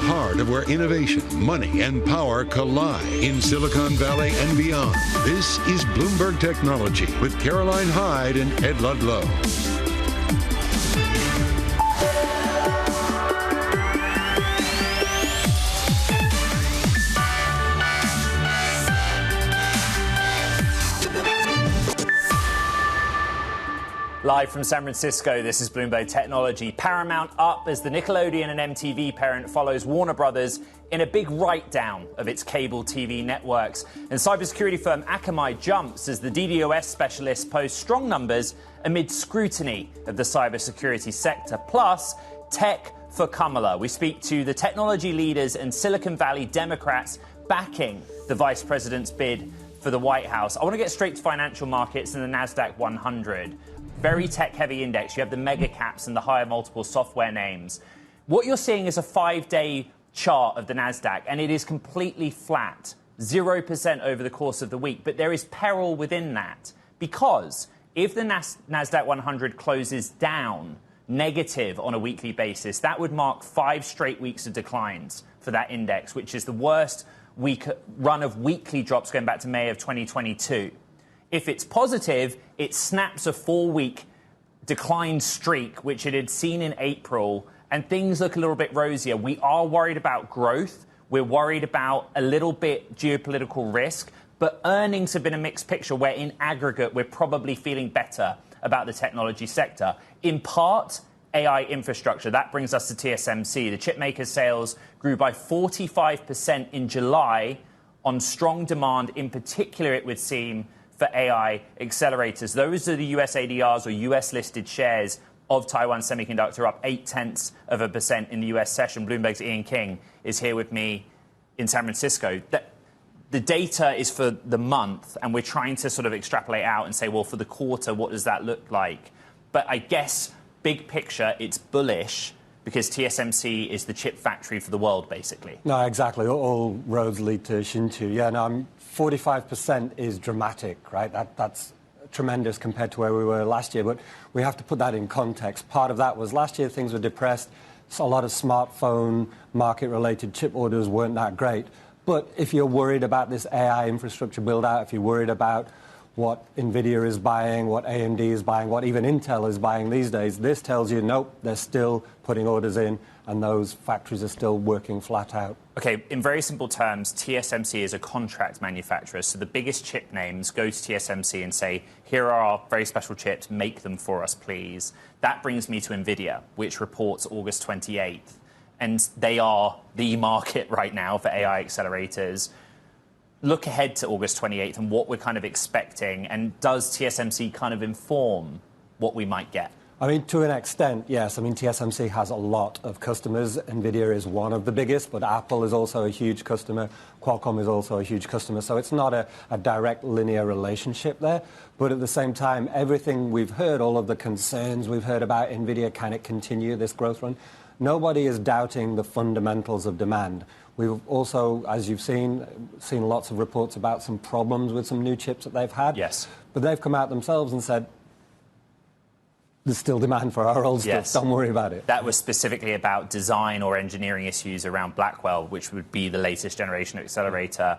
heart of where innovation, money, and power collide in Silicon Valley and beyond. This is Bloomberg Technology with Caroline Hyde and Ed Ludlow. Live from San Francisco, this is Bloomberg Technology. Paramount up as the Nickelodeon and MTV parent follows Warner Brothers in a big write-down of its cable TV networks. And cybersecurity firm Akamai jumps as the DDOS specialists post strong numbers amid scrutiny of the cybersecurity sector. Plus, tech for Kamala. We speak to the technology leaders and Silicon Valley Democrats backing the vice president's bid for the White House. I want to get straight to financial markets and the NASDAQ 100. Very tech-heavy index. You have the mega caps and the higher multiple software names. What you're seeing is a 5-day chart of the NASDAQ, and it is completely flat, 0% over the course of the week. But there is peril within that, because if the NASDAQ 100 closes down negative on a weekly basis, that would mark 5 straight weeks of declines for that index, which is the worst run of weekly drops going back to May of 2022. If it's positive, it snaps a 4-week decline streak, which it had seen in April, and things look a little bit rosier. We are worried about growth. We're worried about a little bit geopolitical risk, but earnings have been a mixed picture where in aggregate, we're probably feeling better about the technology sector. In part, AI infrastructure. That brings us to TSMC. The chipmaker's sales grew by 45% in July on strong demand. In particular, it would seem, for AI accelerators. Those are the US ADRs or US listed shares of Taiwan Semiconductor, up 0.8% in the US session. Bloomberg's Ian King is here with me in San Francisco. The data is for the month, and we're trying to sort of extrapolate out and say, well, for the quarter, what does that look like? But I guess, big picture, it's bullish because TSMC is the chip factory for the world, basically. No, exactly. All roads lead to Hsinchu. Yeah, no, 45% is dramatic, right? That's tremendous compared to where we were last year. But we have to put that in context. Part of that was last year things were depressed. So a lot of smartphone market-related chip orders weren't that great. But if you're worried about this AI infrastructure build-out, if you're worried about what NVIDIA is buying, what AMD is buying, what even Intel is buying these days, this tells you, nope, they're still putting orders in, and those factories are still working flat out. Okay, in very simple terms, TSMC is a contract manufacturer. So the biggest chip names go to TSMC and say, here are our very special chips, make them for us, please. That brings me to NVIDIA, which reports August 28th. And they are the market right now for AI accelerators. Look ahead to August 28th and what we're kind of expecting. And does TSMC kind of inform what we might get? I mean, to an extent, yes. I mean, TSMC has a lot of customers. NVIDIA is one of the biggest, but Apple is also a huge customer. Qualcomm is also a huge customer. So it's not a direct linear relationship there. But at the same time, everything we've heard, all of the concerns we've heard about NVIDIA, can it continue this growth run? Nobody is doubting the fundamentals of demand. We've also, as you've seen lots of reports about some problems with some new chips that they've had. Yes. But they've come out themselves and said, there's still demand for our old stuff. Don't worry about it. That was specifically about design or engineering issues around Blackwell, which would be the latest generation accelerator.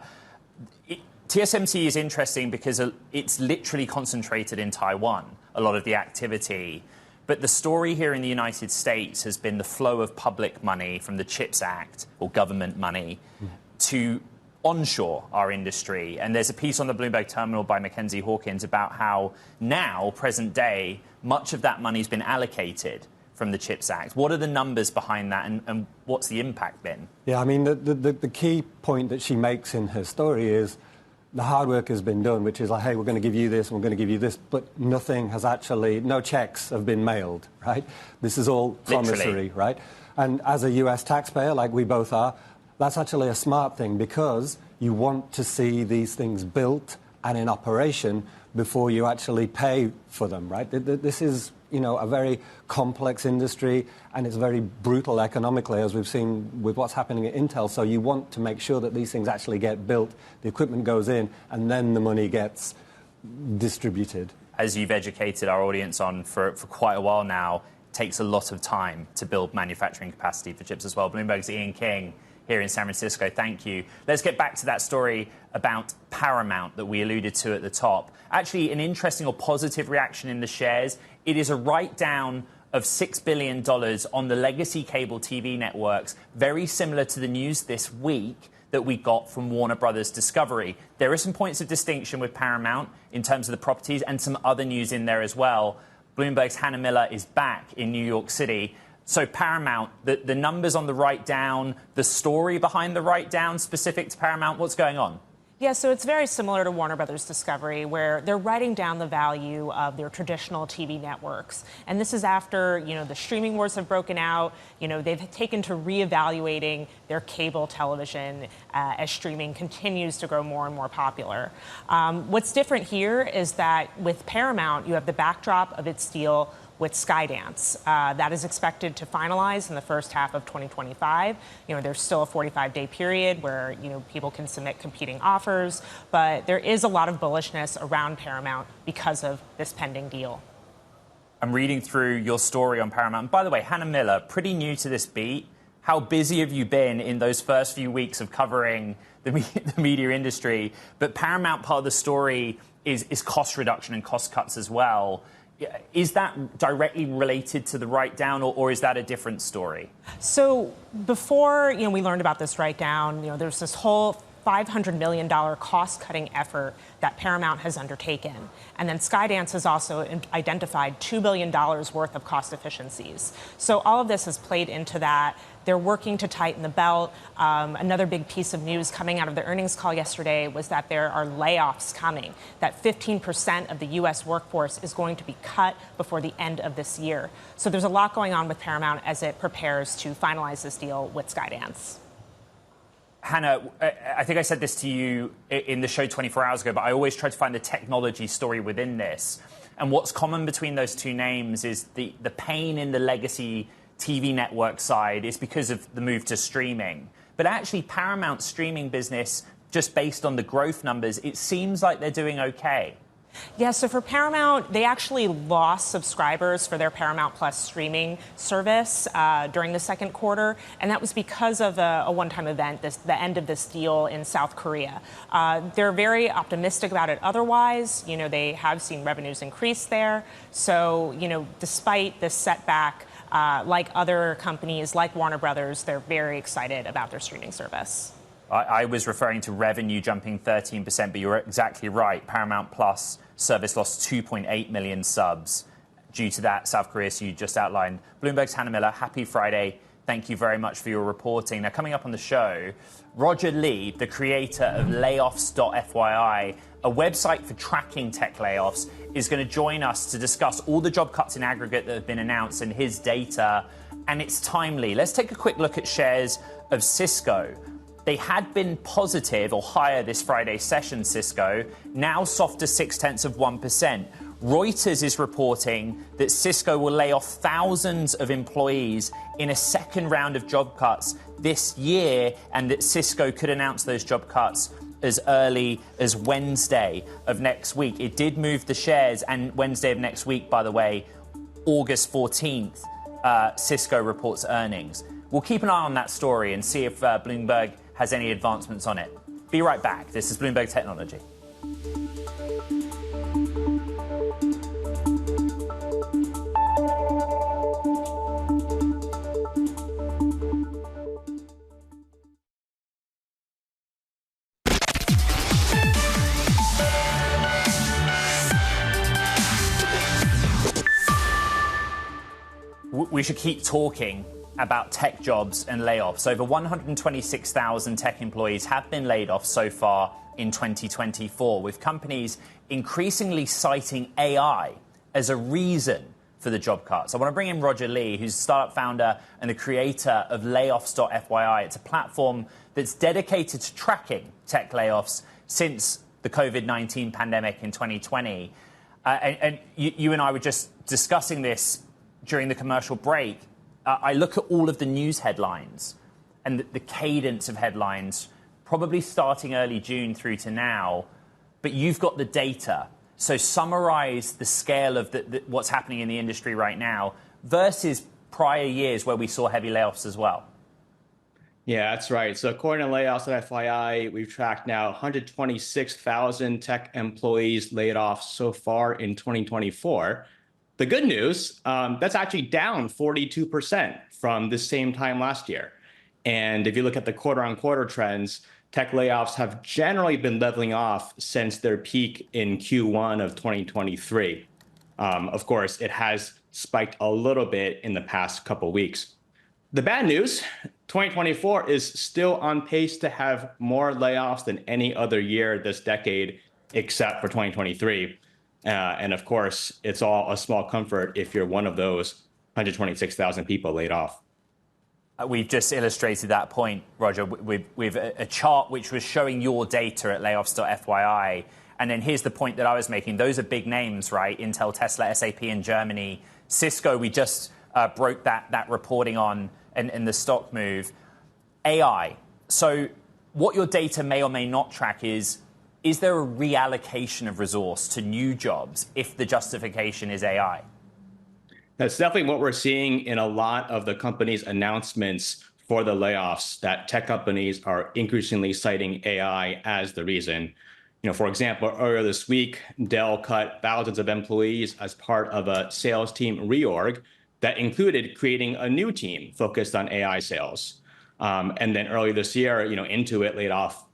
TSMC is interesting because it's literally concentrated in Taiwan, a lot of the activity. But the story here in the United States has been the flow of public money from the CHIPS Act, or government money, to onshore our industry. And there's a piece on the Bloomberg terminal by Mackenzie Hawkins about how now, present day, much of that money's been allocated from the CHIPS Act. What are the numbers behind that, and what's the impact been? Yeah, I mean, the key point that she makes in her story is the hard work has been done, which is like, hey, we're going to give you this, and we're going to give you this, but nothing has actually, no checks have been mailed, right? This is all promissory, right? And as a US taxpayer, like we both are, that's actually a smart thing because you want to see these things built and in operation before you actually pay for them, right? This is, a very complex industry, and it's very brutal economically, as we've seen with what's happening at Intel. So you want to make sure that these things actually get built, the equipment goes in, and then the money gets distributed. As you've educated our audience on for quite a while now, takes a lot of time to build manufacturing capacity for chips as well. Bloomberg's Ian King here in San Francisco. Thank you. Let's get back to that story about Paramount that we alluded to at the top. Actually, an interesting or positive reaction in the shares. It is a write-down of $6 billion on the legacy cable TV networks, very similar to the news this week that we got from Warner Brothers Discovery. There are some points of distinction with Paramount in terms of the properties and some other news in there as well. Bloomberg's Hannah Miller is back in New York City. So Paramount, the numbers on the write-down, the story behind the write-down specific to Paramount, what's going on? Yeah, so it's very similar to Warner Brothers Discovery, where they're writing down the value of their traditional TV networks. And this is after, the streaming wars have broken out. They've taken to reevaluating their cable television as streaming continues to grow more and more popular. What's different here is that with Paramount, you have the backdrop of its deal with Skydance. That is expected to finalize in the first half of 2025. There's still a 45-day period where, people can submit competing offers, but there is a lot of bullishness around Paramount because of this pending deal. I'm reading through your story on Paramount. And by the way, Hannah Miller, pretty new to this beat. How busy have you been in those first few weeks of covering the media industry? But Paramount, part of the story is cost reduction and cost cuts as well. Is that directly related to the write-down, or is that a different story? So before we learned about this write-down, there's this whole $500 million cost-cutting effort that Paramount has undertaken. And then Skydance has also identified $2 billion worth of cost efficiencies. So all of this has played into that. They're working to tighten the belt. Another big piece of news coming out of the earnings call yesterday was that there are layoffs coming, that 15% of the U.S. workforce is going to be cut before the end of this year. So there's a lot going on with Paramount as it prepares to finalize this deal with Skydance. Hannah, I think I said this to you in the show 24 hours ago, but I always try to find the technology story within this. And what's common between those two names is the pain in the legacy TV network side is because of the move to streaming. But actually, Paramount's streaming business, just based on the growth numbers, it seems like they're doing okay. Yeah, so for Paramount, they actually lost subscribers for their Paramount Plus streaming service during the second quarter, and that was because of a one-time event, the end of this deal in South Korea. They're very optimistic about it otherwise. They have seen revenues increase there. So, despite this setback, like other companies, like Warner Brothers, they're very excited about their streaming service. I was referring to revenue jumping 13%, but you're exactly right. Paramount Plus service lost 2.8 million subs due to that South Korea, so you just outlined. Bloomberg's Hannah Miller, happy Friday. Thank you very much for your reporting. Now, coming up on the show, Roger Lee, the creator of Layoffs.fyi, a website for tracking tech layoffs, is going to join us to discuss all the job cuts in aggregate that have been announced and his data, and it's timely. Let's take a quick look at shares of Cisco. They had been positive or higher this Friday session, Cisco, now softer 0.6%. Reuters is reporting that Cisco will lay off thousands of employees in a second round of job cuts this year, and that Cisco could announce those job cuts as early as Wednesday of next week. It did move the shares, and Wednesday of next week, by the way, August 14th, Cisco reports earnings. We'll keep an eye on that story and see if Bloomberg has any advancements on it. Be right back. This is Bloomberg Technology. We should keep talking about tech jobs and layoffs. Over 126,000 tech employees have been laid off so far in 2024, with companies increasingly citing AI as a reason for the job cuts. I want to bring in Roger Lee, who's a startup founder and the creator of Layoffs.fyi. It's a platform that's dedicated to tracking tech layoffs since the COVID-19 pandemic in 2020. And you and I were just discussing this during the commercial break. I look at all of the news headlines and the cadence of headlines, probably starting early June through to now, but you've got the data. So summarize the scale of what's happening in the industry right now. versus prior years where we saw heavy layoffs as well? Yeah, that's right. So according to Layoffs.fyi, we've tracked now 126,000 tech employees laid off so far in 2024. The good news, that's actually down 42% from the same time last year. And if you look at the quarter-on-quarter trends, tech layoffs have generally been leveling off since their peak in Q1 of 2023. Of course, it has spiked a little bit in the past couple weeks. The bad news, 2024 is still on pace to have more layoffs than any other year this decade, except for 2023. And of course, it's all a small comfort if you're one of those 126,000 people laid off. We've just illustrated that point, Roger, with a chart which was showing your data at Layoffs.fyi. And then here's the point that I was making. Those are big names, right? Intel, Tesla, SAP in Germany. Cisco, we just broke that reporting on and the stock move. AI. So what your data may or may not track is there a reallocation of resource to new jobs if the justification is AI? That's definitely what we're seeing in a lot of the companies' announcements for the layoffs, that tech companies are increasingly citing AI as the reason. For example, earlier this week, Dell cut thousands of employees as part of a sales team reorg that included creating a new team focused on AI sales. And then earlier this year, Intuit laid off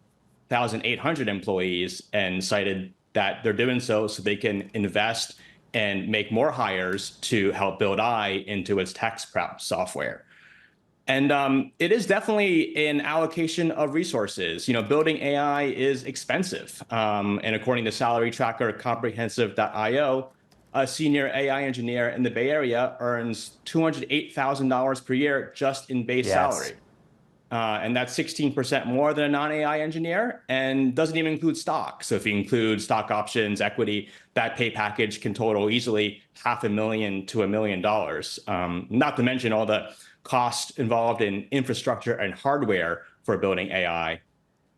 1,800 employees and cited that they're doing so they can invest and make more hires to help build AI into its tax prep software. And it is definitely an allocation of resources. Building AI is expensive. And according to salary tracker comprehensive.io, a senior AI engineer in the Bay Area earns $208,000 per year just in base salary. And that's 16% more than a non-AI engineer and doesn't even include stock. So if you include stock options, equity, that pay package can total easily $500,000 to $1 million. Not to mention all the costs involved in infrastructure and hardware for building AI.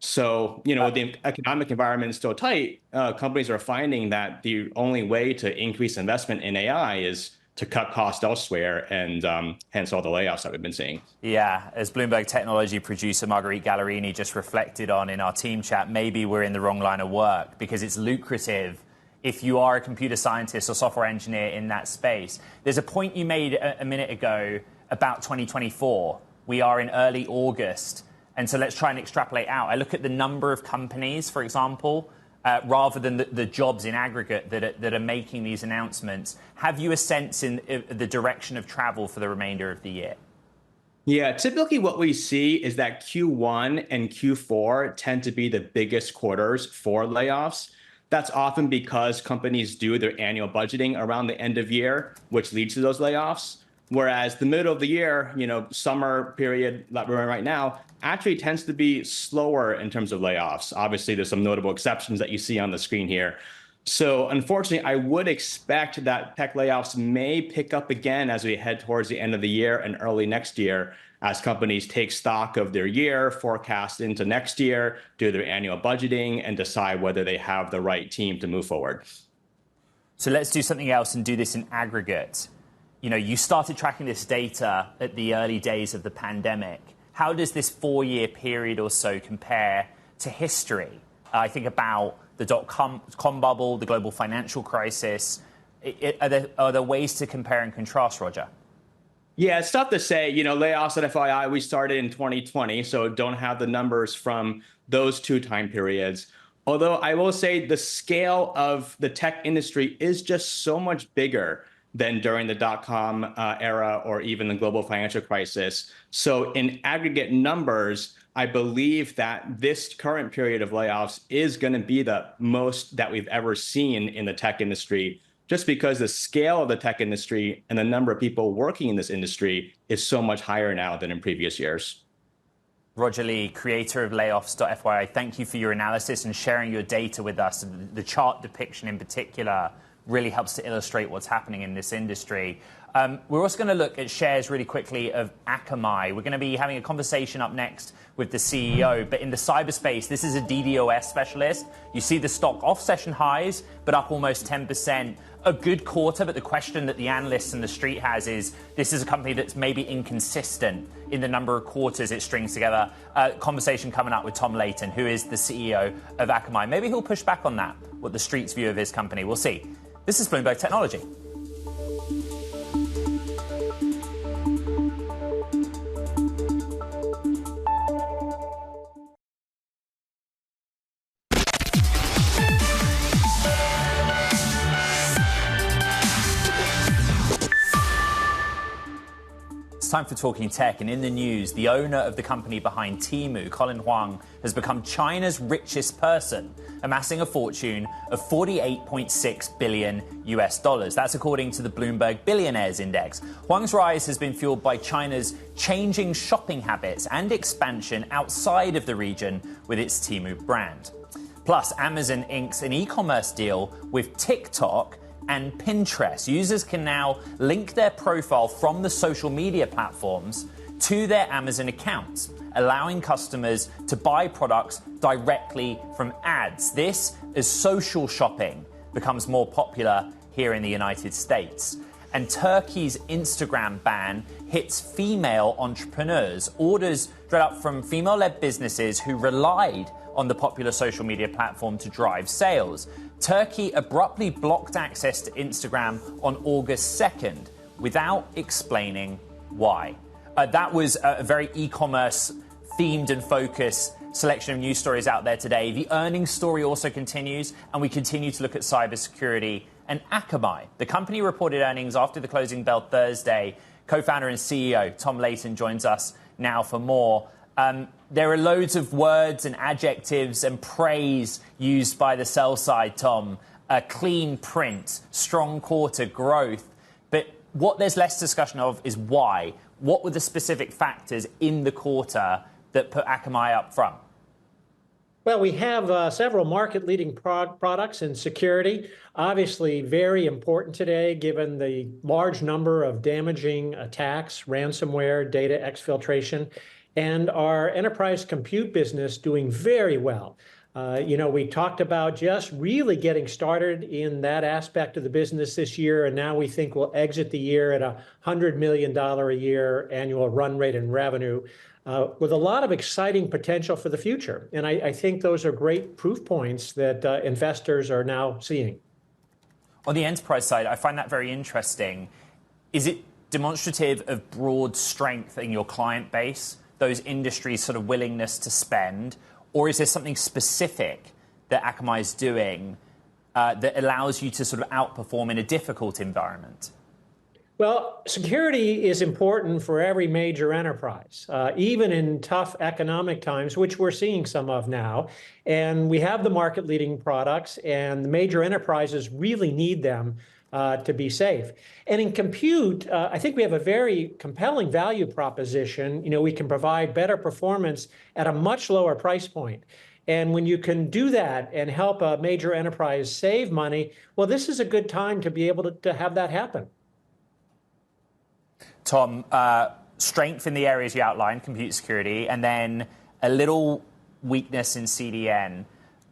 So, the economic environment is still tight. Companies are finding that the only way to increase investment in AI is to cut costs elsewhere, and hence all the layoffs that we've been seeing. Yeah, as Bloomberg Technology producer Marguerite Gallerini just reflected on in our team chat, maybe we're in the wrong line of work because it's lucrative if you are a computer scientist or software engineer in that space. There's a point you made a minute ago about 2024. We are in early August, and so let's try and extrapolate out. I look at the number of companies, for example, rather than the jobs in aggregate that are making these announcements. Have you a sense in the direction of travel for the remainder of the year? Yeah, typically what we see is that Q1 and Q4 tend to be the biggest quarters for layoffs. That's often because companies do their annual budgeting around the end of year, which leads to those layoffs. Whereas the middle of the year, summer period that we're in right now, actually tends to be slower in terms of layoffs. Obviously, there's some notable exceptions that you see on the screen here. So unfortunately, I would expect that tech layoffs may pick up again as we head towards the end of the year and early next year, as companies take stock of their year, forecast into next year, do their annual budgeting, and decide whether they have the right team to move forward. So let's do something else and do this in aggregate. You started tracking this data at the early days of the pandemic. How does this 4-year period or so compare to history? I think about the dot-com bubble, the global financial crisis. Are there ways to compare and contrast, Roger? Yeah, it's tough to say. Layoffs at FYI, we started in 2020, so don't have the numbers from those two time periods. Although I will say the scale of the tech industry is just so much bigger than during the dot-com era or even the global financial crisis. So in aggregate numbers, I believe that this current period of layoffs is going to be the most that we've ever seen in the tech industry, just because the scale of the tech industry and the number of people working in this industry is so much higher now than in previous years. Roger Lee, creator of Layoffs.fyi, thank you for your analysis and sharing your data with us. The chart depiction in particular really helps to illustrate what's happening in this industry. We're also going to look at shares really quickly of Akamai. We're going to be having a conversation up next with the CEO. But in the cyberspace, this is a DDoS specialist. You see the stock off session highs, but up almost 10%. A good quarter, but the question that the analysts and the street has is, this is a company that's maybe inconsistent in the number of quarters it strings together. Conversation coming up with Tom Leighton, who is the CEO of Akamai. Maybe he'll push back on that, what the street's view of his company. We'll see. This is Bloomberg Technology. It's time for Talking Tech, and in the news, the owner of the company behind Temu, Colin Huang, has become China's richest person, amassing a fortune of $48.6 billion US. That's according to the Bloomberg Billionaires Index. Huang's rise has been fueled by China's changing shopping habits and expansion outside of the region with its Temu brand. Plus, Amazon inks an e-commerce deal with TikTok and Pinterest. Users can now link their profile from the social media platforms to their Amazon accounts, allowing customers to buy products directly from ads. This as social shopping becomes more popular here in the United States. And Turkey's Instagram ban hits female entrepreneurs. Orders straight up from female-led businesses who relied on the popular social media platform to drive sales. Turkey abruptly blocked access to Instagram on August 2nd without explaining why. That was a very e-commerce themed and focused selection of news stories out there today. The earnings story also continues, and we continue to look at cybersecurity and Akamai. The company reported earnings after the closing bell Thursday. Co-founder and CEO Tom Leighton joins us now for more. There are loads of words and adjectives and praise used by the sell side, Tom. A clean print, strong quarter, growth. But what there's less discussion of is why. What were the specific factors in the quarter that put Akamai up front? Well, we have several market-leading products in security, obviously very important today given the large number of damaging attacks, ransomware, data exfiltration, and our enterprise compute business doing very well. We talked about just really getting started in that aspect of the business this year, and now we think we'll exit the year at $100 million a year annual run rate in revenue, with a lot of exciting potential for the future. And I think those are great proof points that investors are now seeing. On the enterprise side, I find that very interesting. Is it demonstrative of broad strength in your client base, those industries' sort of willingness to spend, or is there something specific that Akamai is doing that allows you to sort of outperform in a difficult environment? Well, security is important for every major enterprise, even in tough economic times, which we're seeing some of now. And we have the market-leading products, and the major enterprises really need them to be safe. And in compute, I think we have a very compelling value proposition. We can provide better performance at a much lower price point. And when you can do that and help a major enterprise save money, well, this is a good time to be able to have that happen. Tom, strength in the areas you outlined, compute security, and then a little weakness in CDN.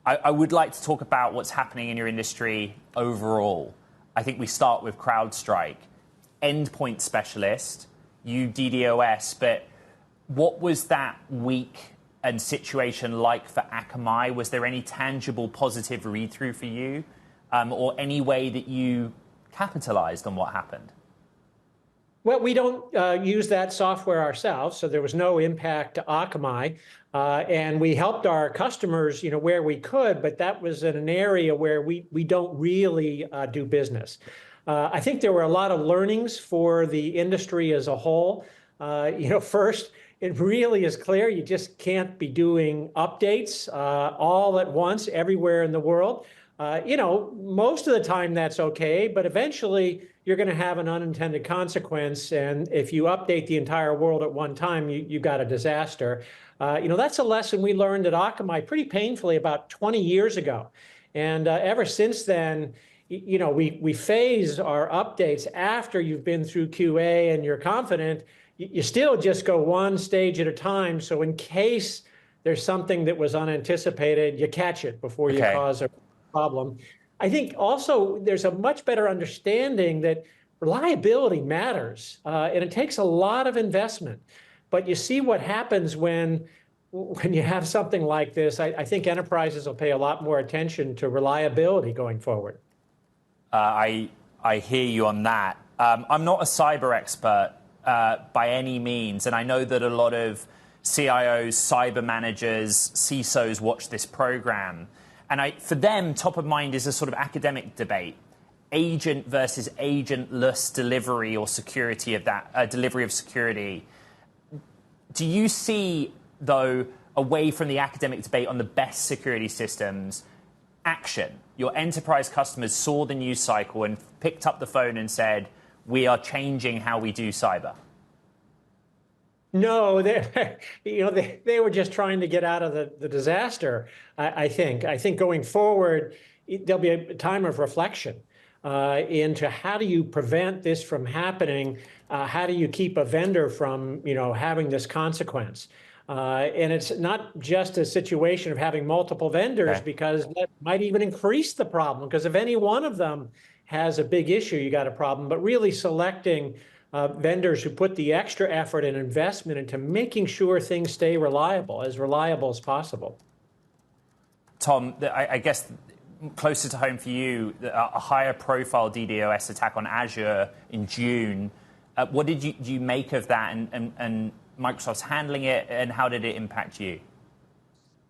I would like to talk about what's happening in your industry overall. I think we start with CrowdStrike, endpoint specialist, you DDoS, but what was that week and situation like for Akamai? Was there any tangible positive read-through for you, or any way that you capitalized on what happened? Well, we don't use that software ourselves, so there was no impact to Akamai. And we helped our customers, where we could, but that was in an area where we don't really do business. I think there were a lot of learnings for the industry as a whole. First, it really is clear you just can't be doing updates all at once everywhere in the world. Most of the time that's okay, but eventually you're going to have an unintended consequence. And if you update the entire world at one time, you got a disaster. That's a lesson we learned at Akamai pretty painfully about 20 years ago. And ever since then, we phase our updates after you've been through QA and you're confident. You still just go one stage at a time. So in case there's something that was unanticipated, you catch it before you cause a problem. I think also there's a much better understanding that reliability matters, and it takes a lot of investment. But you see what happens when you have something like this. I think enterprises will pay a lot more attention to reliability going forward. I hear you on that. I'm not a cyber expert by any means, and I know that a lot of CIOs, cyber managers, CISOs watch this program. And for them, top of mind is a sort of academic debate. Agent versus agentless delivery or security of that, delivery of security. Do you see, though, away from the academic debate on the best security systems, action? Your enterprise customers saw the news cycle and picked up the phone and said, we are changing how we do cyber. No, they were just trying to get out of the disaster, I think. I think going forward, there'll be a time of reflection into how do you prevent this from happening? How do you keep a vendor from, having this consequence? And it's not just a situation of having multiple vendors, because that might even increase the problem. Because if any one of them has a big issue, you got a problem. But really selecting vendors who put the extra effort and investment into making sure things stay reliable as possible. Tom, I guess closer to home for you, a higher profile DDoS attack on Azure in June. What did you make of that, and Microsoft's handling it, and how did it impact you?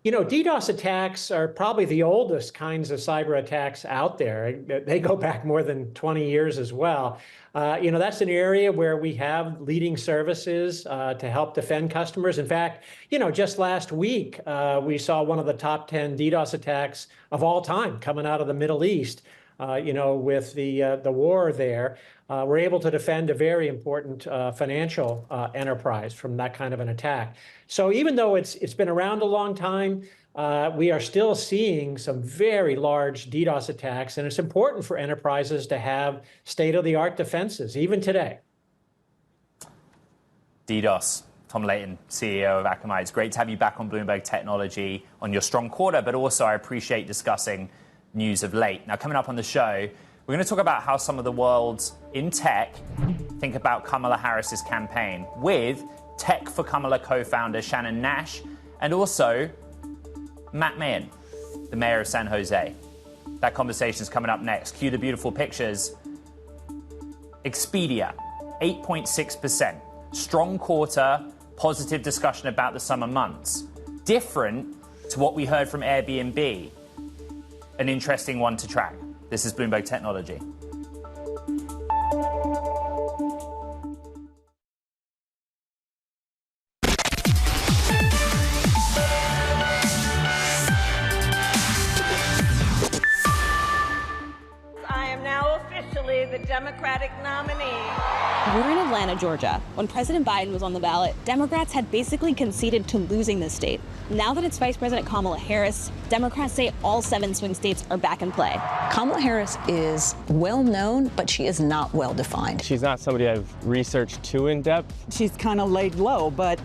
DDoS attacks are probably the oldest kinds of cyber attacks out there. They go back more than 20 years as well. That's an area where we have leading services to help defend customers. In fact, just last week, we saw one of the top 10 DDoS attacks of all time coming out of the Middle East. With the war there, we're able to defend a very important financial enterprise from that kind of an attack. So even though it's been around a long time, we are still seeing some very large DDoS attacks, and it's important for enterprises to have state-of-the-art defenses, even today. DDoS. Tom Leighton, CEO of Akamai. It's great to have you back on Bloomberg Technology on your strong quarter, but also I appreciate discussing news of late. Now, coming up on the show, we're going to talk about how some of the worlds in tech think about Kamala Harris's campaign with Tech for Kamala co-founder Shannon Nash and also Matt Mayen, the mayor of San Jose. That conversation is coming up next. Cue the beautiful pictures. Expedia, 8.6%. Strong quarter, positive discussion about the summer months. Different to what we heard from Airbnb. An interesting one to track. This is Bloomberg Technology. I am now officially the Democratic nominee. We're in Atlanta, Georgia. When President Biden was on the ballot, Democrats had basically conceded to losing the state. Now that it's Vice President Kamala Harris, Democrats say all 7 swing states are back in play. Kamala Harris is well known, but she is not well defined. She's not somebody I've researched too in depth. She's kind of laid low, but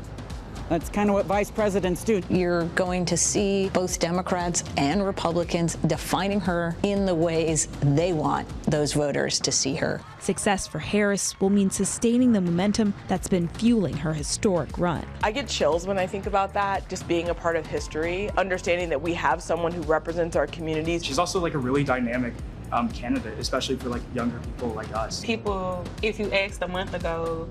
that's kind of what vice presidents do. You're going to see both Democrats and Republicans defining her in the ways they want those voters to see her. Success for Harris will mean sustaining the momentum that's been fueling her historic run. I get chills when I think about that, just being a part of history, understanding that we have someone who represents our communities. She's also like a really dynamic candidate, especially for like younger people like us. People, if you asked a month ago,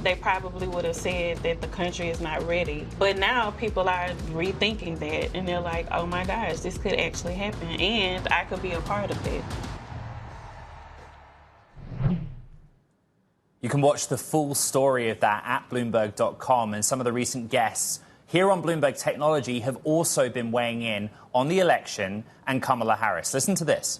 they probably would have said that the country is not ready. But now people are rethinking that, and they're like, oh my gosh, this could actually happen, and I could be a part of it. You can watch the full story of that at Bloomberg.com, and some of the recent guests here on Bloomberg Technology have also been weighing in on the election and Kamala Harris. Listen to this.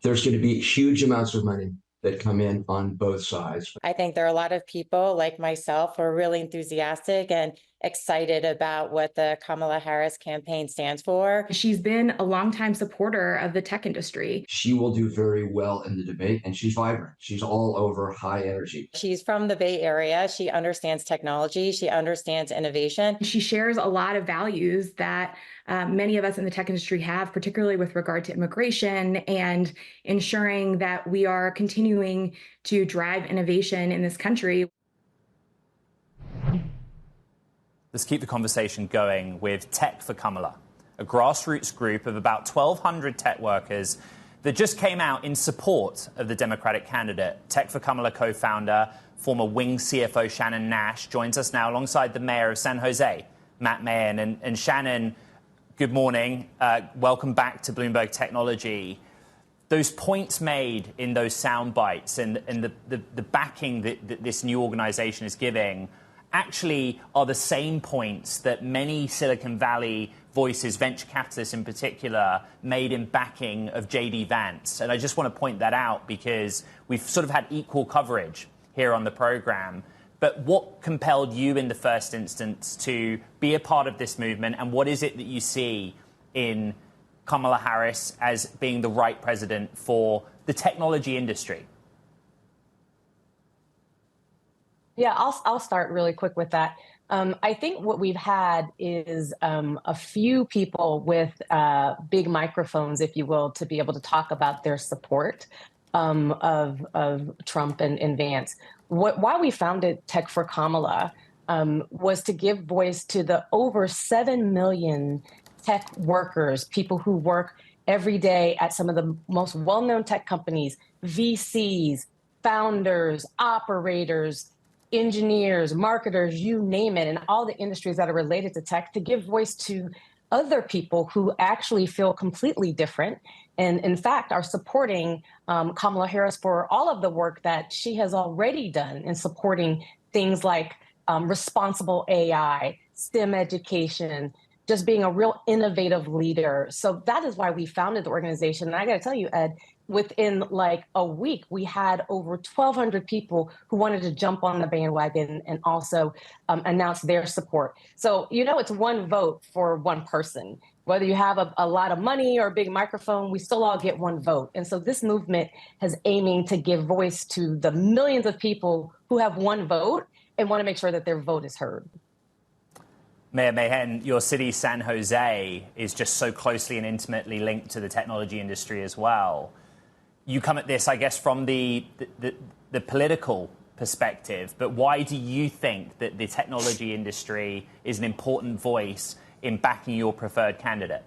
There's going to be huge amounts of money that come in on both sides. I think there are a lot of people like myself who are really enthusiastic and excited about what the Kamala Harris campaign stands for. She's been a longtime supporter of the tech industry. She will do very well in the debate, and she's vibrant. She's all over high energy. She's from the Bay Area. She understands technology. She understands innovation. She shares a lot of values that many of us in the tech industry have, particularly with regard to immigration and ensuring that we are continuing to drive innovation in this country. Let's keep the conversation going with Tech for Kamala, a grassroots group of about 1,200 tech workers that just came out in support of the Democratic candidate. Tech for Kamala co-founder, former Wing CFO Shannon Nash, joins us now alongside the mayor of San Jose, Matt Mahan. And Shannon, good morning. Welcome back to Bloomberg Technology. Those points made in those sound bites and the backing that this new organization is giving actually are the same points that many Silicon Valley voices, venture capitalists in particular, made in backing of J.D. Vance. And I just want to point that out because we've sort of had equal coverage here on the program. But what compelled you in the first instance to be a part of this movement, and what is it that you see in Kamala Harris as being the right president for the technology industry? Yeah, I'll start really quick with that. I think what we've had is a few people with big microphones, if you will, to be able to talk about their support of Trump and Vance. Why we founded Tech for Kamala was to give voice to the over 7 million tech workers, people who work every day at some of the most well-known tech companies, VCs, founders, operators, engineers, marketers, you name it, and all the industries that are related to tech, to give voice to other people who actually feel completely different and, in fact, are supporting Kamala Harris for all of the work that she has already done in supporting things like responsible AI, STEM education, just being a real innovative leader. So that is why we founded the organization. And I got to tell you, Ed, within like a week, we had over 1,200 people who wanted to jump on the bandwagon and also announce their support. So, you know, it's one vote for one person. Whether you have a lot of money or a big microphone, we still all get one vote. And so this movement is aiming to give voice to the millions of people who have one vote and want to make sure that their vote is heard. Mayor Mahan, your city, San Jose, is just so closely and intimately linked to the technology industry as well. You come at this, I guess, from the political perspective, but why do you think that the technology industry is an important voice in backing your preferred candidate?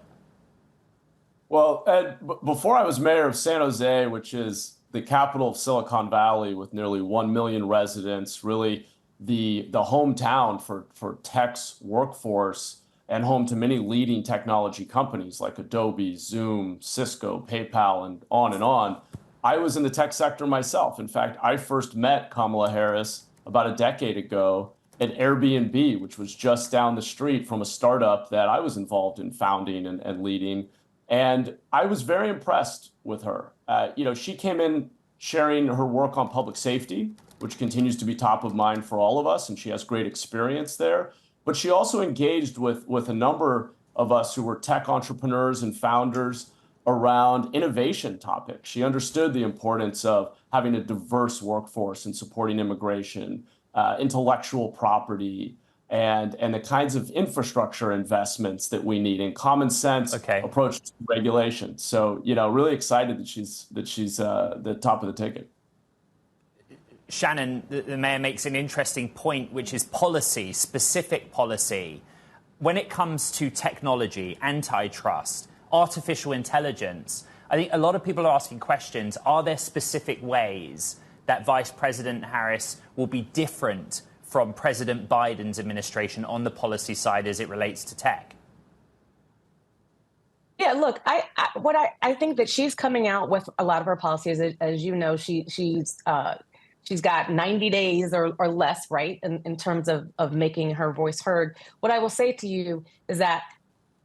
Well, Ed, before I was mayor of San Jose, which is the capital of Silicon Valley with nearly 1 million residents, really the hometown for tech's workforce and home to many leading technology companies like Adobe, Zoom, Cisco, PayPal, and on. I was in the tech sector myself. In fact, I first met Kamala Harris about a decade ago at Airbnb, which was just down the street from a startup that I was involved in founding and leading. And I was very impressed with her. She came in sharing her work on public safety, which continues to be top of mind for all of us, and she has great experience there. But she also engaged with a number of us who were tech entrepreneurs and founders around innovation topics. She understood the importance of having a diverse workforce and supporting immigration, intellectual property, and the kinds of infrastructure investments that we need, and common sense approach to regulation. So, really excited that she's the top of the ticket. Shannon, the mayor makes an interesting point, which is policy, specific policy. When it comes to technology, antitrust, artificial intelligence, I think a lot of people are asking questions. Are there specific ways that Vice President Harris will be different from President Biden's administration on the policy side as it relates to tech? Yeah, look, I think that she's coming out with a lot of her policies. As you know, she's got 90 days or less, right, in terms of making her voice heard. What I will say to you is that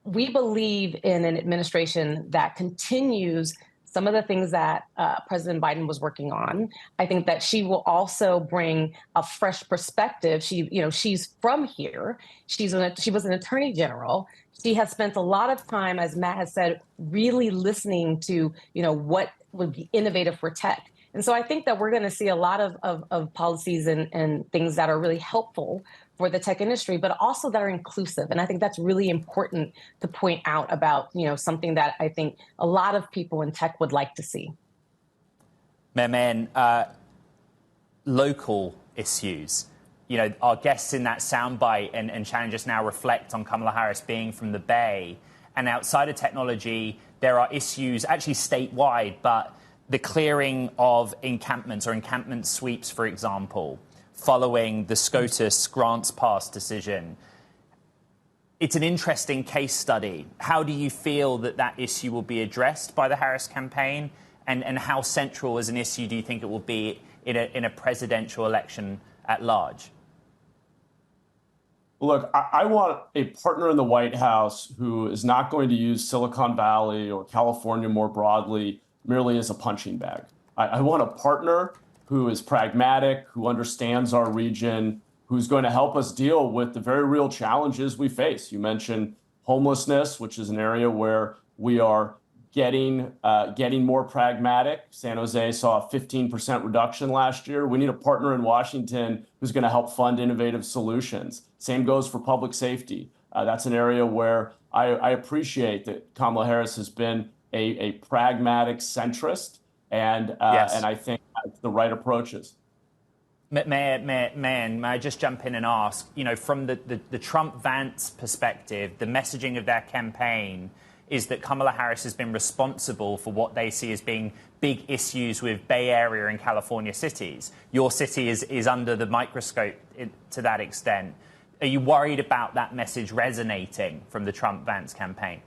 we believe in an administration that continues some of the things that President Biden was working on. I think that she will also bring a fresh perspective. She's from here. She was an attorney general. She has spent a lot of time, as Matt has said, really listening to, what would be innovative for tech. And so I think that we're going to see a lot of policies and things that are really helpful for the tech industry, but also that are inclusive. And I think that's really important to point out about, something that I think a lot of people in tech would like to see. Man, local issues. Our guests in that soundbite and Shannon just now reflect on Kamala Harris being from the Bay. And outside of technology, there are issues actually statewide, but the clearing of encampments or encampment sweeps, for example, following the SCOTUS grants pass decision. It's an interesting case study. How do you feel that issue will be addressed by the Harris campaign? And how central as an issue do you think it will be in a presidential election at large? Look, I want a partner in the White House who is not going to use Silicon Valley or California more broadly merely as a punching bag. I want a partner who is pragmatic, who understands our region, who's going to help us deal with the very real challenges we face. You mentioned homelessness, which is an area where we are getting more pragmatic. San Jose saw a 15% reduction last year. We need a partner in Washington who's going to help fund innovative solutions. Same goes for public safety. That's an area where I appreciate that Kamala Harris has been a pragmatic centrist, and I think that's the right approaches. May I just jump in and ask, from the Trump-Vance perspective, the messaging of their campaign is that Kamala Harris has been responsible for what they see as being big issues with Bay Area and California cities. Your city is under the microscope to that extent. Are you worried about that message resonating from the Trump-Vance campaign?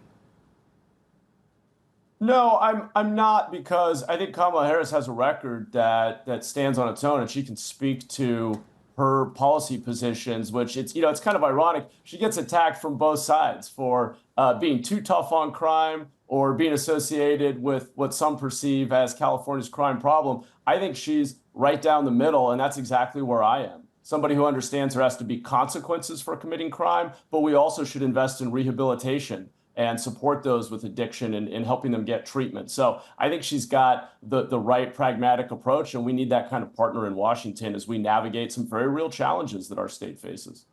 No, I'm not, because I think Kamala Harris has a record that stands on its own, and she can speak to her policy positions, which it's kind of ironic. She gets attacked from both sides for being too tough on crime or being associated with what some perceive as California's crime problem. I think she's right down the middle, and that's exactly where I am. Somebody who understands there has to be consequences for committing crime, but we also should invest in rehabilitation and support those with addiction and helping them get treatment. So I think she's got the right pragmatic approach, and we need that kind of partner in Washington as we navigate some very real challenges that our state faces.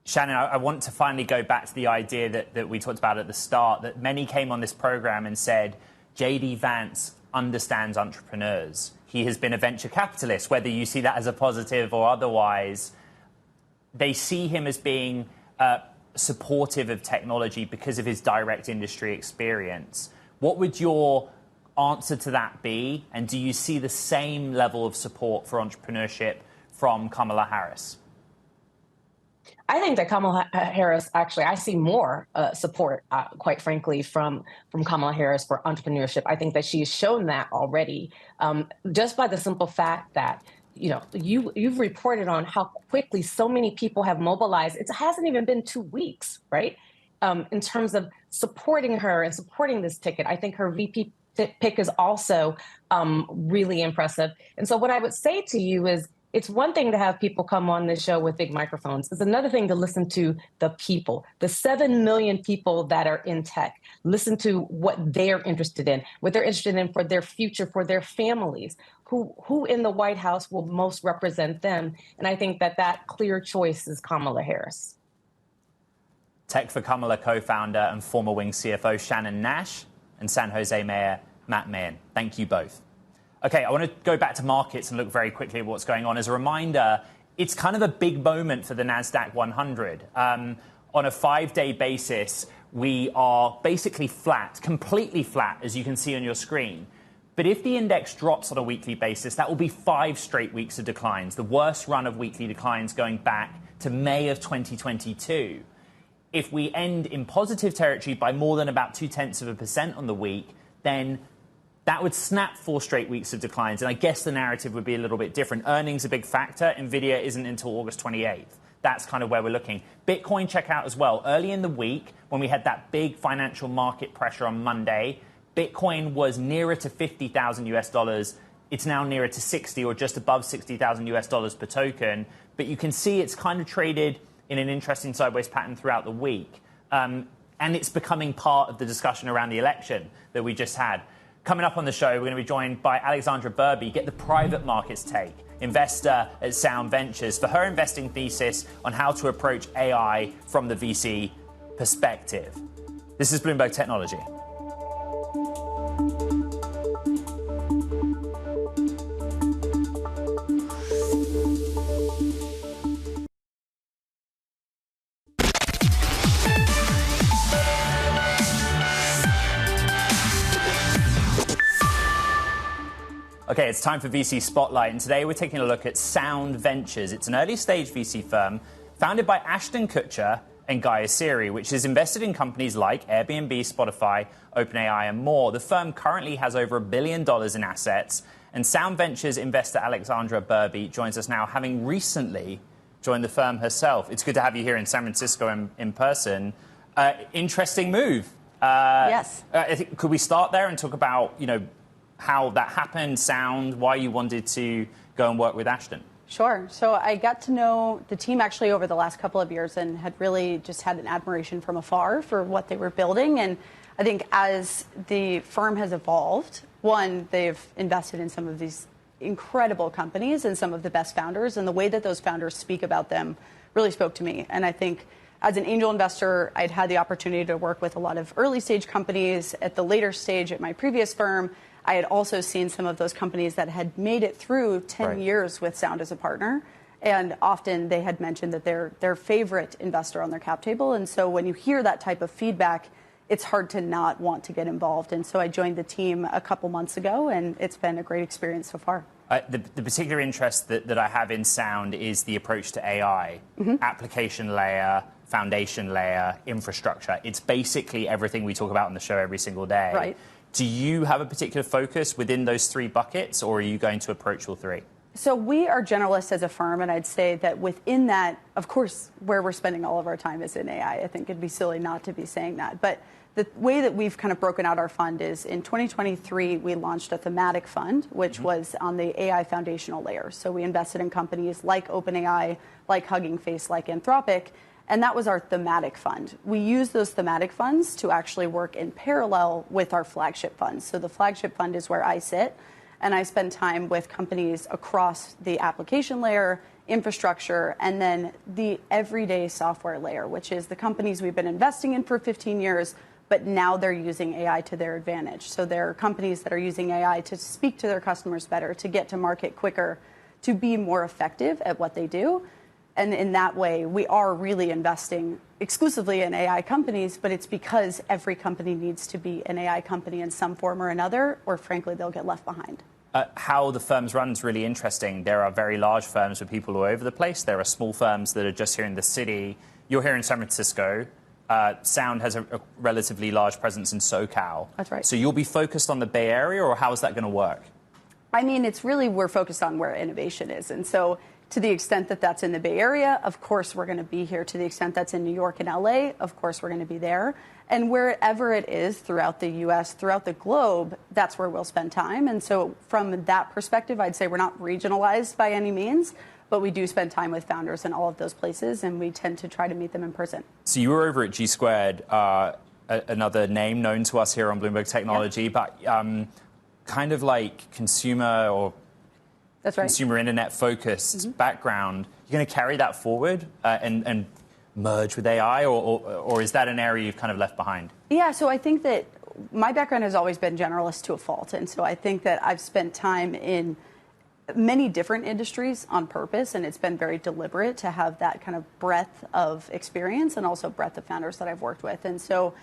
Shannon, I want to finally go back to the idea that we talked about at the start, that many came on this program and said, J.D. Vance understands entrepreneurs. He has been a venture capitalist, whether you see that as a positive or otherwise. They see him as being supportive of technology because of his direct industry experience. What would your answer to that be? And do you see the same level of support for entrepreneurship from Kamala Harris? I think that Kamala Harris, actually, I see more support, quite frankly, from Kamala Harris for entrepreneurship. I think that she's shown that already, just by the simple fact that you've reported on how quickly so many people have mobilized. It hasn't even been 2 weeks, right? In terms of supporting her and supporting this ticket. I think her VP pick is also really impressive. And so what I would say to you is, it's one thing to have people come on this show with big microphones. It's another thing to listen to the people, the 7 million people that are in tech. Listen to what they're interested in, what they're interested in for their future, for their families, who in the White House will most represent them. And I think that clear choice is Kamala Harris. Tech for Kamala co-founder and former Wing CFO Shannon Nash and San Jose Mayor Matt Mayen. Thank you both. OK, I want to go back to markets and look very quickly at what's going on. As a reminder, it's kind of a big moment for the NASDAQ 100. On a 5-day basis, we are basically flat, completely flat, as you can see on your screen. But if the index drops on a weekly basis, that will be 5 straight weeks of declines, the worst run of weekly declines going back to May of 2022. If we end in positive territory by more than about 0.2% on the week, then that would snap 4 straight weeks of declines. And I guess the narrative would be a little bit different. Earnings a big factor. NVIDIA isn't until August 28th. That's kind of where we're looking. Bitcoin check out as well. Early in the week, when we had that big financial market pressure on Monday, Bitcoin was nearer to 50,000 US dollars. It's now nearer to 60 or just above 60,000 US dollars per token. But you can see it's kind of traded in an interesting sideways pattern throughout the week. And it's becoming part of the discussion around the election that we just had. Coming up on the show, we're going to be joined by Alexandra Burbey, get the private markets take, investor at Sound Ventures, for her investing thesis on how to approach AI from the VC perspective. This is Bloomberg Technology. Okay, it's time for VC Spotlight, and today we're taking a look at Sound Ventures. It's an early-stage VC firm founded by Ashton Kutcher and Guy Asiri, which is invested in companies like Airbnb, Spotify, OpenAI, and more. The firm currently has over $1 billion in assets, and Sound Ventures investor Alexandra Burbey joins us now, having recently joined the firm herself. It's good to have you here in San Francisco in person. Interesting move. Yes. I think, could we start there and talk about, how that happened, Sound, why you wanted to go and work with Ashton? Sure. So I got to know the team actually over the last couple of years and had really just had an admiration from afar for what they were building. And I think as the firm has evolved, one, they've invested in some of these incredible companies and some of the best founders, and the way that those founders speak about them really spoke to me. And I think as an angel investor, I'd had the opportunity to work with a lot of early stage companies. At the later stage at my previous firm, I had also seen some of those companies that had made it through 10 years with Sound as a partner. And often they had mentioned that they're their favorite investor on their cap table. And so when you hear that type of feedback, it's hard to not want to get involved. And so I joined the team a couple months ago, and it's been a great experience so far. The particular interest that I have in Sound is the approach to AI, application layer, foundation layer, infrastructure. It's basically everything we talk about on the show every single day. Right. Do you have a particular focus within those three buckets, or are you going to approach all three? So we are generalists as a firm, and I'd say that within that, of course, where we're spending all of our time is in AI. I think it'd be silly not to be saying that. But the way that we've kind of broken out our fund is in 2023, we launched a thematic fund, which was on the AI foundational layer. So we invested in companies like OpenAI, like Hugging Face, like Anthropic. And that was our thematic fund. We use those thematic funds to actually work in parallel with our flagship funds. So the flagship fund is where I sit, and I spend time with companies across the application layer, infrastructure, and then the everyday software layer, which is the companies we've been investing in for 15 years, but now they're using AI to their advantage. So there are companies that are using AI to speak to their customers better, to get to market quicker, to be more effective at what they do. And in that way, we are really investing exclusively in AI companies, but it's because every company needs to be an AI company in some form or another, or frankly, they'll get left behind. How the firms run is really interesting. There are very large firms with people all over the place. There are small firms that are just here in the city. You're here in San Francisco. Sound has a relatively large presence in SoCal. That's right. So you'll be focused on the Bay Area, or how is that going to work? I mean, it's really, we're focused on where innovation is. And so to the extent that that's in the Bay Area, of course, we're going to be here. To the extent that's in New York and LA, of course, we're going to be there. And wherever it is throughout the U.S., throughout the globe, that's where we'll spend time. And so from that perspective, I'd say we're not regionalized by any means, but we do spend time with founders in all of those places, and we tend to try to meet them in person. So you were over at G Squared, another name known to us here on Bloomberg Technology, but kind of like consumer or That's right. consumer internet-focused background. You're going to carry that forward and merge with AI, or is that an area you've kind of left behind? Yeah, so I think that my background has always been generalist to a fault. And so I think that I've spent time in many different industries on purpose, and it's been very deliberate to have that kind of breadth of experience and also breadth of founders that I've worked with. And so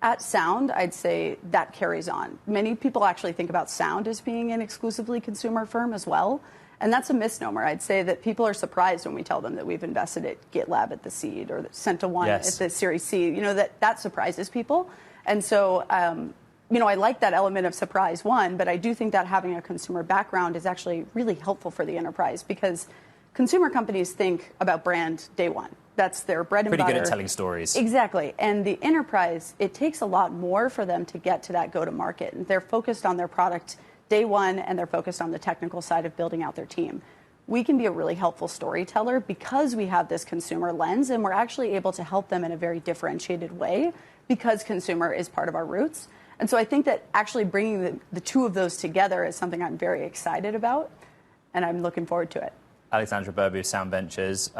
at Sound, I'd say that carries on. Many people actually think about Sound as being an exclusively consumer firm as well. And that's a misnomer. I'd say that people are surprised when we tell them that we've invested at GitLab at the seed or Centa1 at the Series C. You know, that surprises people. And so, you know, I like that element of surprise, one, but I do think that having a consumer background is actually really helpful for the enterprise, because consumer companies think about brand day one. that's their bread and butter. Pretty good at telling stories. Exactly. And the enterprise, it takes a lot more for them to get to that go-to-market. And they're focused on their product day one, and they're focused on the technical side of building out their team. We can be a really helpful storyteller because we have this consumer lens, and we're actually able to help them in a very differentiated way because consumer is part of our roots. And so I think that actually bringing the two of those together is something I'm very excited about, and I'm looking forward to it. Alexandra Burbey of Sound Ventures,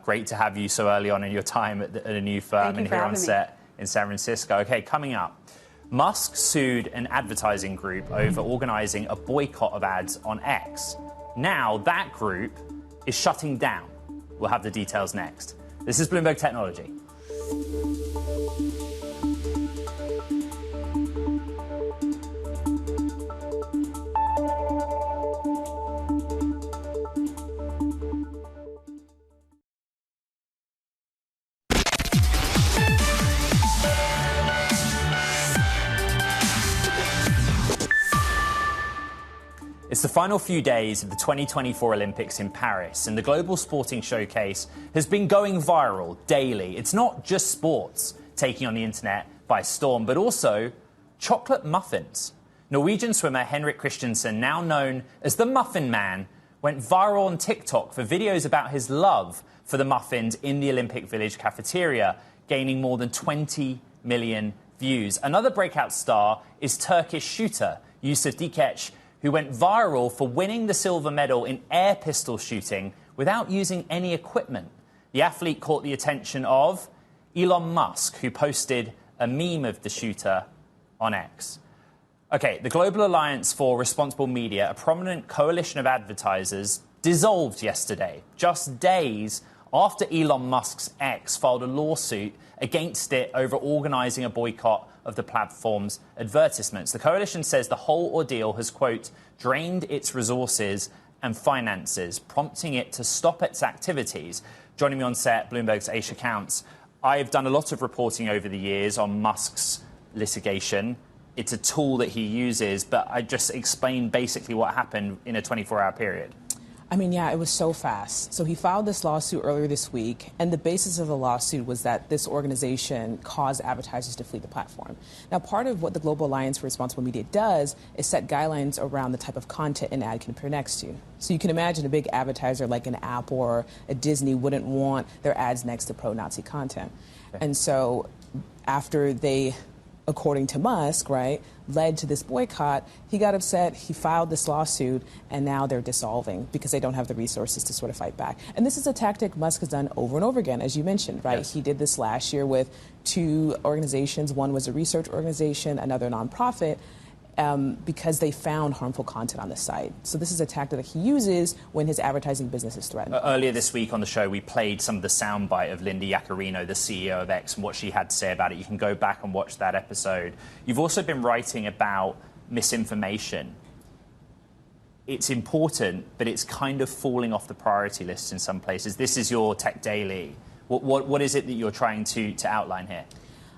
great to have you so early on in your time at a new firm and here on set in San Francisco. Okay, coming up, Musk sued an advertising group over organizing a boycott of ads on X. Now that group is shutting down. We'll have the details next. This is Bloomberg Technology. It's the final few days of the 2024 Olympics in Paris, and the global sporting showcase has been going viral daily. It's not just sports taking on the internet by storm, but also chocolate muffins. Norwegian swimmer Henrik Christensen, now known as the Muffin Man, went viral on TikTok for videos about his love for the muffins in the Olympic Village cafeteria, gaining more than 20 million views. Another breakout star is Turkish shooter Yusuf Dikeç, who went viral for winning the silver medal in air pistol shooting without using any equipment. The athlete caught the attention of Elon Musk, who posted a meme of the shooter on X. Okay, the Global Alliance for Responsible Media, a prominent coalition of advertisers, dissolved yesterday, just days after Elon Musk's X filed a lawsuit against it over organizing a boycott of the platform's advertisements. The coalition says the whole ordeal has, quote, drained its resources and finances, prompting it to stop its activities. Joining me on set, Bloomberg's Aisha Counts. I've done a lot of reporting over the years on Musk's litigation. It's a tool that he uses, but I just explained basically what happened in a 24-hour period. I mean, yeah, it was so fast. So he filed this lawsuit earlier this week, and the basis of the lawsuit was that this organization caused advertisers to flee the platform. Now, part of what the Global Alliance for Responsible Media does is set guidelines around the type of content an ad can appear next to. So you can imagine a big advertiser like an Apple or a Disney wouldn't want their ads next to pro-Nazi content. Okay. And so after they, according to Musk, right, led to this boycott, he got upset, he filed this lawsuit, and now they're dissolving because they don't have the resources to sort of fight back. And this is a tactic Musk has done over and over again, as you mentioned, right? Yes. He did this last year with two organizations. One was a research organization, another nonprofit, because they found harmful content on the site. So this is a tactic that he uses when his advertising business is threatened. Earlier this week on the show, we played some of the soundbite of Linda Yaccarino, the CEO of X, and what she had to say about it. You can go back and watch that episode. You've also been writing about misinformation. It's important, but it's kind of falling off the priority list in some places. This is your Tech Daily. What is it that you're trying to outline here?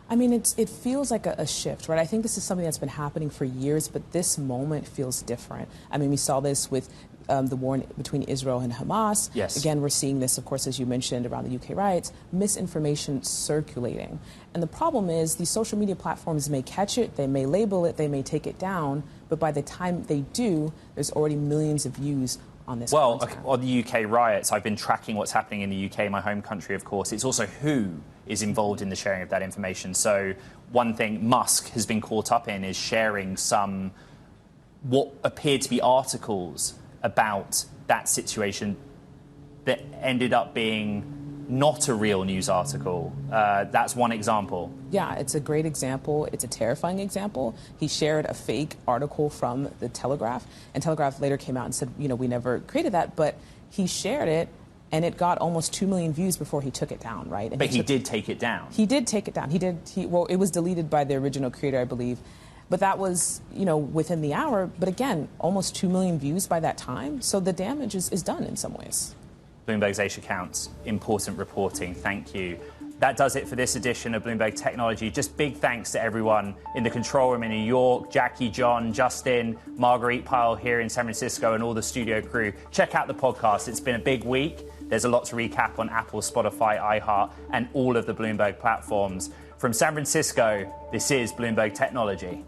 I mean, it feels like a shift, right? I think this is something that's been happening for years, but this moment feels different. I mean, we saw this with the war between Israel and Hamas. Yes. Again, we're seeing this, of course, as you mentioned, around the UK riots, misinformation circulating. And the problem is these social media platforms may catch it, they may label it, they may take it down, but by the time they do, there's already millions of views on this. Well, on the UK riots, I've been tracking what's happening in the UK, my home country, of course. It's also who is involved in the sharing of that information. So one thing Musk has been caught up in is sharing some what appeared to be articles about that situation that ended up being not a real news article. That's one example. Yeah, it's a great example. It's a terrifying example. He shared a fake article from the Telegraph, and Telegraph later came out and said, you know, we never created that, but he shared it, and it got almost 2 million views before he took it down, right? And but he did take it down. He did take it down. Well, it was deleted by the original creator, I believe. But that was, you know, within the hour. But again, almost 2 million views by that time. So the damage is done in some ways. Bloomberg's Aisha Counts. Important reporting. Thank you. That does it for this edition of Bloomberg Technology. Just big thanks to everyone in the control room in New York, Jackie, John, Justin, Marguerite Pyle here in San Francisco, and all the studio crew. Check out the podcast. It's been a big week. There's a lot to recap on Apple, Spotify, iHeart, and all of the Bloomberg platforms. From San Francisco, this is Bloomberg Technology.